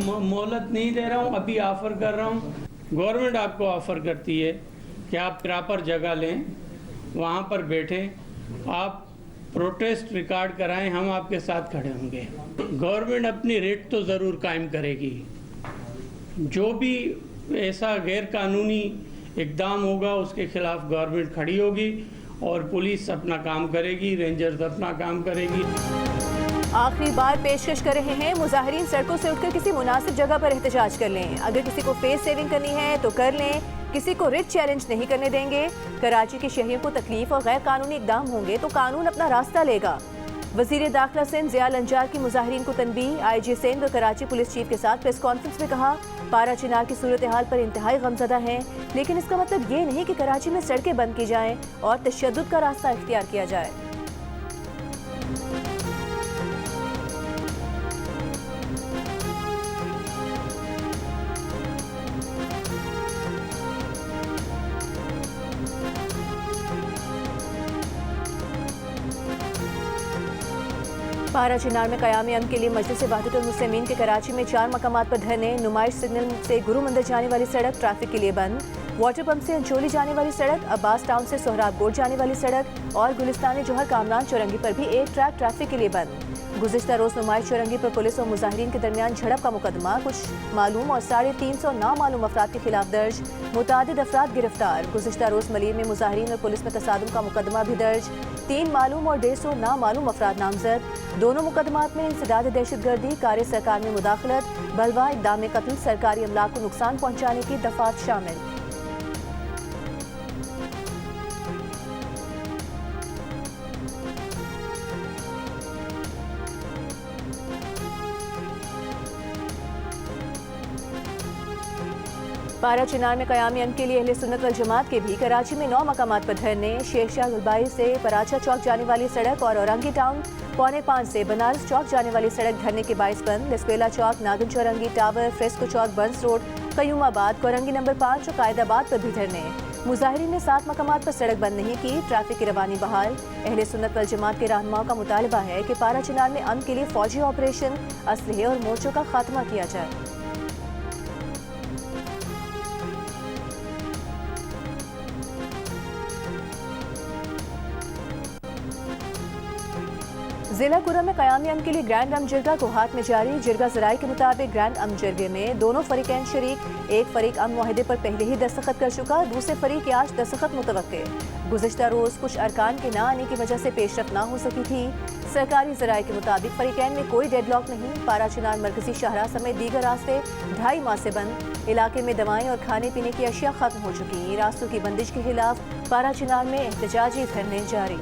मोहलत नहीं दे रहा हूँ, अभी ऑफ़र कर रहा हूँ। गवर्नमेंट आपको ऑफ़र करती है कि आप प्रॉपर जगह लें, वहाँ पर बैठें, आप प्रोटेस्ट रिकॉर्ड कराएं, हम आपके साथ खड़े होंगे। गवर्नमेंट अपनी रेट तो ज़रूर कायम करेगी। जो भी ऐसा गैर कानूनी इक़दाम होगा उसके खिलाफ गवर्नमेंट खड़ी होगी और पुलिस अपना काम करेगी, रेंजर्स अपना काम करेगी। आखिरी बार पेशकश कर रहे हैं, मुजाहिरीन सड़कों से उठकर किसी मुनासिब जगह पर एहतजाज कर लें। अगर किसी को फेस सेविंग करनी है तो कर लें, किसी को रिट चैलेंज नहीं करने देंगे। कराची के शहरियों को तकलीफ और गैर कानूनी इकदाम होंगे तो कानून अपना रास्ता लेगा। वजीर दाखिला सिंध ज़िया लंजार की मुजाहिरीन को तनबीह। IG सिंध और कराची पुलिस चीफ के साथ प्रेस कॉन्फ्रेंस में कहा, पारा चिनार की सूरत हाल पर इंतहाई गमज़दा हैं, लेकिन इसका मतलब ये नहीं कि कराची में सड़कें बंद की जाएं और तशद्दुद का रास्ता इख्तियार किया जाए। पारा चिनार में क़याम अमन के लिए मजलिस वहदतुल मुस्लिमीन के कराची में 4 मकामात पर धरने। नुमाइश सिग्नल से गुरु मंदिर जाने वाली सड़क ट्रैफिक के लिए बंद। वाटर पंप से अंचोली जाने वाली सड़क, अब्बास टाउन से सोहराब गोड जाने वाली सड़क और गुलिस्तान जोहर कामरान चौरंगी पर भी एक ट्रैक ट्रैफिक के लिए बंद। गुज़िश्ता रोज़ नुमाइश चौरंगी पर पुलिस और मुजाहिरीन के दरमियान झड़प का मुकदमा, कुछ मालूम और 350 नामालूम अफराद के खिलाफ दर्ज, मुतादिद अफराद गिरफ्तार। गुज़िश्ता रोज़ मलीर में मुजाहिरीन और पुलिस में तसादुम का मुकदमा भी दर्ज, 3 मालूम और 150 नामालूम अफराद नामजद। दोनों मुकदमात में इंसदाद दहशतगर्दी, कार्य सरकार में मुदाखलत, बलवा, इक़दाम कत्ल, सरकारी अमलाक को नुकसान पहुँचाने की दफात शामिल। पारा चिनार में क़याम अमन के लिए अहले सुन्नत वल जमात के भी कराची में 9 मकामात पर धरने। शेख शाह गुलबाई से पराचा चौक जाने वाली सड़क और औरंगी टाउन 4:45 से बनारस चौक जाने वाली सड़क धरने के बाइस बंद। लसपेला चौक, नागन चौरंगी टावर, फ्रेस्को चौक, बंस रोड, कयूमाबाद, कोरंगी नंबर 5 और कायदाबाद पर भी धरने। मुजाहिरीन ने 7 मकामात पर सड़क बंद नहीं की, ट्रैफिक की रवानी बहाल। अहले सुन्नत वल जमात के रहनुमाओं का मुतालबा है कि पारा चिनार में अमन के लिए फौजी ऑपरेशन, असलहे और मोर्चों का खात्मा किया जाए। जिला कुरा में क़याम अमन के लिए ग्रैंड अम जिरगा को हाथ में जारी। जिरगा ज़राए के मुताबिक ग्रैंड अम जिरगे में दोनों फरीकैन शरीक। एक फरीक अम मुआहदे पर पहले ही दस्तखत कर चुका, दूसरे फरीक की आज दस्तखत मुतवक्के। गुज़िश्ता रोज़ कुछ अरकान के ना आने की वजह से पेशरफ ना हो सकी थी। सरकारी ज़राए के मुताबिक फरीकैन में कोई डेडलॉक नहीं। पारा चिनार मरकजी शाहरा समेत दीगर रास्ते 2.5 माह से बंद। इलाके में दवाएं और खाने पीने की अशिया खत्म हो चुकी। रास्तों की बंदिश के खिलाफ पारा चिनार में एहतजाजी धरने जारी।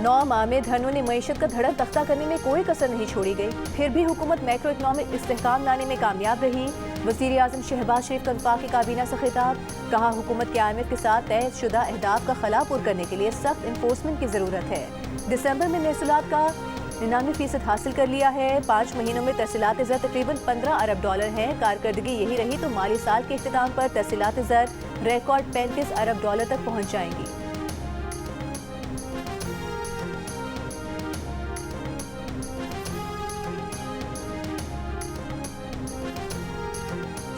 नौ माह में धरनों ने मईशत का धड़क तख्ता करने में कोई कसर नहीं छोड़ी गई, फिर भी हुकूमत मैक्रो इकनॉमिक इस्तेहकाम लाने में कामयाब रही। वज़ीर आज़म शहबाज शरीफ का वफाकी काबीना से खिताब, कहा हुकूमत के IMF के साथ तय शुदा अहदाफ का खला पूर करने के लिए सख्त इन्फोर्समेंट की ज़रूरत है। दिसंबर में महसूलात का 99% हासिल कर लिया है। 5 महीनों में तरसीलात ज़र तकरीबन $15 अरब है। कारकर्दगी यही रही तो माली साल के इख्तिताम पर तरसीलात ज़र रिकॉर्ड $35 अरब तक पहुँच जाएंगी।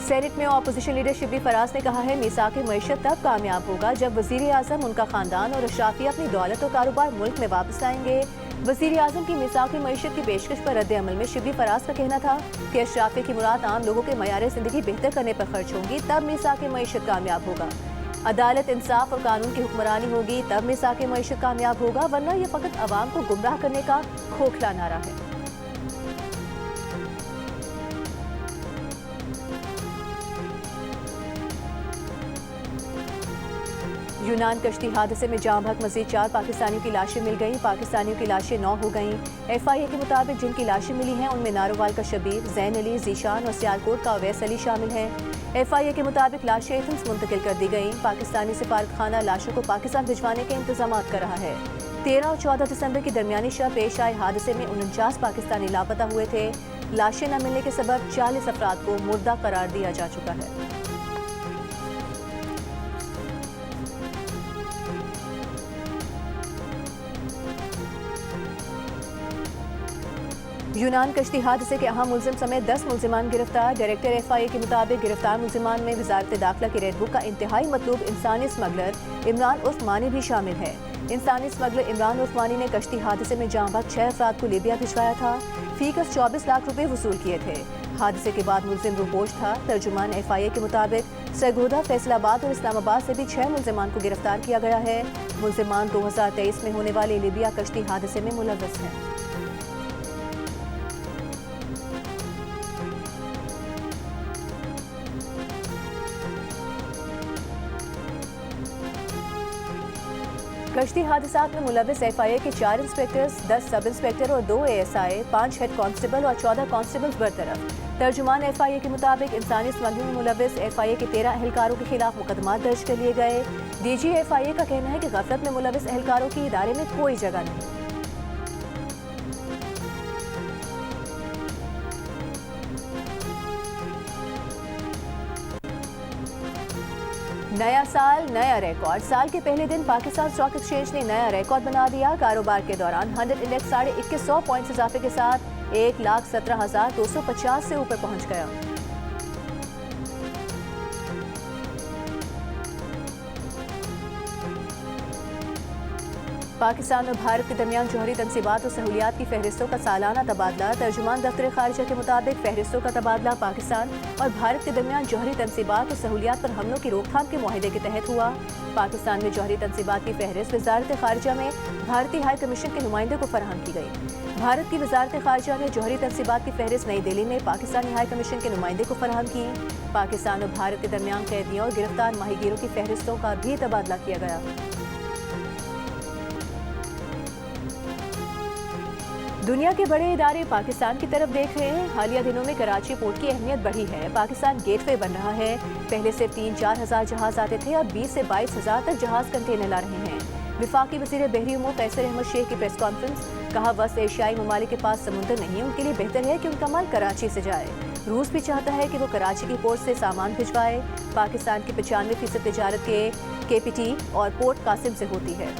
सेनेट में अपोजिशन लीडर शिबली फराज ने कहा है, मीसाक़ मईशत तब कामयाब होगा जब वज़ीर आज़म, उनका ख़ानदान और अशराफिया अपनी दौलत और कारोबार मुल्क में वापस आएंगे। वज़ीर आज़म की मीसाक़ मईशत की पेशकश पर रद्द अमल में शिबली फराज का कहना था कि अशराफिया की मुराद आम लोगों के मयार ज़िंदगी बेहतर करने पर खर्च होंगी, तब मीसाक़ मईशत कामयाब होगा। अदालत, इंसाफ और कानून की हुक्मरानी होगी, तब मीसाक़ मईशत कामयाब होगा, वरना यह फ़कत अवाम को गुमराह करने का खोखला नारा है। यूनान कश्ती हादसे में जाँ बहक मज़ीद 4 पाकिस्तानियों की लाशें मिल गईं। पाकिस्तानियों की लाशें 9 हो गईं। FIA के मुताबिक जिनकी लाशें मिली हैं उनमें नारोवाल का शबीर, जैन अली, जीशान और सियालकोट का अवैस अली शामिल हैं। FIA के मुताबिक लाशें एथेंस मुंतकिल कर दी गईं। पाकिस्तानी सिफारत खाना लाशों को पाकिस्तान भिजवाने के इंतजाम कर रहा है। 13 और 14 दिसंबर की दरमियानी शब पेश आए हादसे में 49 पाकिस्तानी लापता हुए थे। लाशें न मिलने के सबब 40 अफराद को मुर्दा करार दिया जा चुका है। यूनान कश्ती हादसे के अहम मुलजिम समेत 10 मुलजिमान गिरफ्तार। डायरेक्टर FIA के मुताबिक गिरफ्तार मुलजिमान में वजारत दाखिला की रेड बुक का इंतहाई मतलूब इंसानी स्मगलर इमरान उर्फ मानी भी शामिल है। इंसानी स्मगलर इमरान उर्फ मानी ने कश्ती हादसे में जाँ बख्श 6 अफराद को लीबिया भिजवाया था। फीकस 24 लाख रुपए वसूल किए थे। हादसे के बाद मुलजिम रूपोश था। तर्जुमान FIA के मुताबिक सरगोदा, फैसलाबाद और इस्लामाबाद से भी 6 मुलजिमान को गिरफ्तार किया गया है। मुलजिमान 2023 में होने वाले लीबिया कश्ती हादसे में मुलव्वस हैं। कश्ती हादसा में मुलव्वस FIA के 4 इंस्पेक्टर्स, 10 सब इंस्पेक्टर और 2 ASI, 5 हेड कांस्टेबल और 14 कांस्टेबल्स बरतरफ। तर्जुमान FIA के मुताबिक इंसानी स्मगलिंग में मुलव्वस FIA के 13 एहलकारों के खिलाफ मुकदमा दर्ज कर लिए गए। DG FIA का कहना है कि गफलत में मुलव्वस एहलकारों की इदारे में कोई जगह नहीं। नया साल नया रिकॉर्ड। साल के पहले दिन पाकिस्तान स्टॉक एक्सचेंज ने नया रिकॉर्ड बना दिया। कारोबार के दौरान 100 इंडेक्स 2100 पॉइंट्स इजाफे के साथ 1,17,250 से ऊपर पहुंच गया। पाकिस्तान और भारत के दरमियान जौहरी तनसीबात और सहूलियात की फहरिस्तों का सालाना तबादला। तर्जुमान दफ्तर खारिजा के मुताबिक फहरिस्तों का तबादला पाकिस्तान और भारत के दरमियान जौहरी तनसीबात और सहूलियात पर हमलों की रोकथाम के मुआहदे के तहत हुआ। पाकिस्तान में जौहरी तनसीबात की फहरिस्त वजारत खारिजा में भारतीय हाई कमीशन के नुमाइंदे को फराहम की गई। भारत की वजारत खारिजा ने जौहरी तनसीबात की फहरिस्त नई दिल्ली में पाकिस्तानी हाई कमीशन के नुमाइंदे को फराहम की। पाकिस्तान और भारत के दरमियान कैदियों और गिरफ्तार माहीगीरों की फहरिस्तों का भी तबादला किया गया। दुनिया के बड़े इदारे पाकिस्तान की तरफ देख रहे हैं। हालिया दिनों में कराची पोर्ट की अहमियत बढ़ी है। पाकिस्तान गेटवे बन रहा है। पहले सिर्फ 3-4 हज़ार जहाज आते थे, अब 20 से 22 हज़ार तक जहाज कंटेनर ला रहे हैं। विफाकी वज़ीर बहरी उमूर कैसर अहमद शेख की प्रेस कॉन्फ्रेंस। कहा, वस्त एशियाई ममालिक के पास समुद्र नहीं, उनके लिए बेहतर है कि उनका माल कराची से जाए। रूस भी चाहता है कि वो कराची की पोर्ट से सामान भिजवाए। पाकिस्तान की 95% तिजारत के KPT और पोर्ट कासिम से होती है।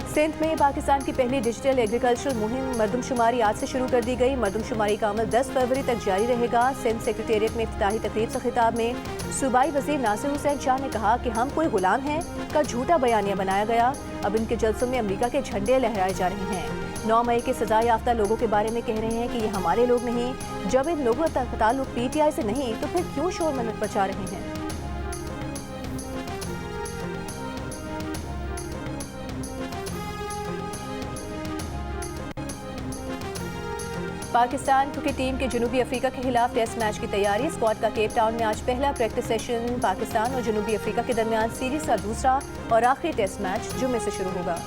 सिंध में पाकिस्तान की पहली डिजिटल एग्रीकल्चरल मुहिम मरदमशुमारी आज से शुरू कर दी गई। मरदमशुमारी का अमल 10 फरवरी तक जारी रहेगा। सिंध सेक्रेटेरिएट में इफ्तिताही तकरीब से खिताब में सूबाई वजीर नासिर हुसैन शाह ने कहा कि हम कोई गुलाम हैं का झूठा बयानिया बनाया गया। अब इनके जलसों में अमेरिका के झंडे लहराए जा रहे हैं। 9 मई के सजा याफ्ता लोगों के बारे में कह रहे हैं कि ये हमारे लोग नहीं। जब इन लोगों का ताल्लुक PTI से नहीं तो फिर क्यों शोर मचा रहे हैं। पाकिस्तान क्रिकेट टीम के जनूबी अफ्रीका के खिलाफ टेस्ट मैच की तैयारी। स्क्वाड का केप टाउन में आज पहला प्रैक्टिस सेशन। पाकिस्तान और जनूबी अफ्रीका के दरमियान सीरीज का दूसरा और आखिरी टेस्ट मैच जुम्मे से शुरू होगा।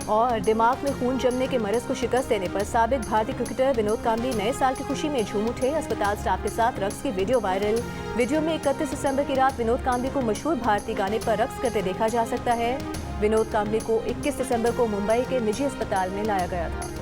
और दिमाग में खून जमने के मरज को शिकस्त देने पर साबिक भारतीय क्रिकेटर विनोद कांबली नए साल की खुशी में झूम उठे। अस्पताल स्टाफ के साथ रक्स की वीडियो वायरल। वीडियो में 31 दिसंबर की रात विनोद कांबली को मशहूर भारतीय गाने पर रक्स करते देखा जा सकता है। विनोद कांबली को 21 दिसंबर को मुंबई के निजी अस्पताल में लाया गया था।